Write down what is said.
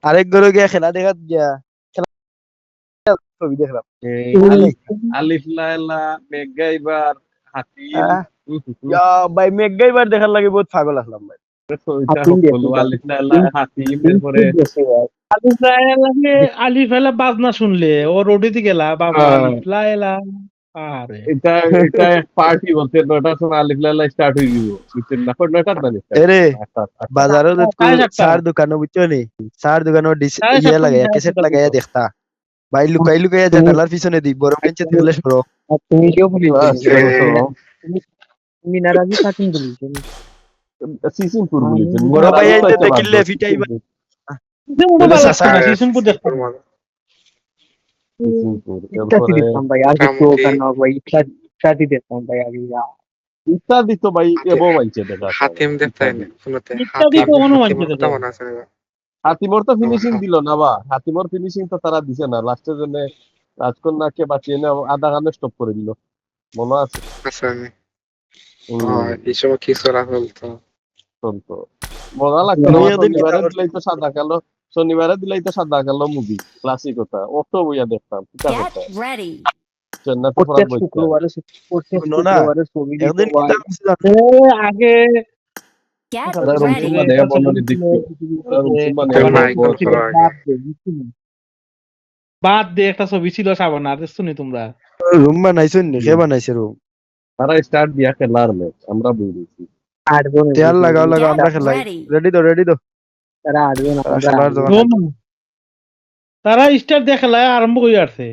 আরেক ঘরে গিয়া খেলা দেখা গিয়া খেলা ছবি দেখলাম আলিফ আলিফ লায়লা মেগাইবার হাতিম আহ, ইয়া ভাই মেঘাইবার দেখার লাগে বহুত পাগল আসলাম ভাই। ওইটা হলো আলিফ লায়লা হাতিম এরপরে লাগে আলিফ এলা বাজনা শুনলে ও রোডিতে গেলা বাজনা আলিফ লাইলা আরে এটা এটা পার্টি বলতে 9টার সময় আলিফ লায়লা স্টার্ট হয়ে গেল বুঝছেন না 9টার মানে এরে স্টার্ট বাজারও সাড়ে সাতটা সার দোকানও বুঝছো নি সার দোকানও সাড়ে ইয়ে সাতটা লাগাইয়া সাড়ে ক্যাসেট সাতটা লাগাইয়া দিত দেখতা ভাই লুকাই লুকাইয়া জানালার পিছনে দি বড় বেঞ্চে থাকলে সরো তুমি কেউ বলি তো তুমি নারাজি কাটিং বলি সিসিমপুর বলেছেন বড় ভাই মিনার আইতে চাইতে দেখিলে বাদ ফিটাইবা সিজনপুর বলে ভালো লাগতো চাচা না সিজনপুর দেখতাম না সিসিমপুর ইত্যাদি এরপরে দেখতাম ভাই আর কিছু ওখানে না ভাই ইত্যাদি দেখতাম ভাই আগে ইত্যাদি তো ভাই এবো মাইছে দেখা হাতিম দেখতে ইত্যাদি শুনতে ইত্যাদি তো কোনো মানছে হাতিমের কথা দেখে মনে আছে না? হাতিমর তো ফিনিশিং দিল না বা হাতিমর ফিনিশিং তো তারা দিছে না লাস্টের জন্য রাজকন্যাকে বাঁচিয়ে এনে আধা গানে স্টপ করে দিল মনে আছে আসলে হম এই সময় কি করা হতো? তো মজা লাগতো না আমি আমার ওদের শনিবারে দিলাই তো সাদা কালো শনিবারে দিলাই তো সাদা কালো মুভি ক্লাসিক ওটা অত বইয়া দেখতাম ঠিক আছে Get ready. চেন্নাই তো প্রত্যেক বইতা শুনো না ছবি দিত একদিন ভাই কিতাব ছিল, আগে Get ওরা ready. রুমসুমা দেয়া বন্ধনী দেখতো ওরা রুমসুমা কেউ নেয়া নাই কোন ফলো আগে বাদ দিয়ে একটা ছবি ছিল সাবানা দেখছো নি তোমরা রুম বানাইছো নি কে বানাইছে রুম তারা স্টার্ট দিয়া খেলার ম্যাচ আমরা বই দিয়েছি আটবো না তেল লাগাও লাগাও আমরা Get খেলাই ready. রেডি তো তারা আটবো না খেলার জমা তারা স্টার দেখালে আরম্ভ করে আসছে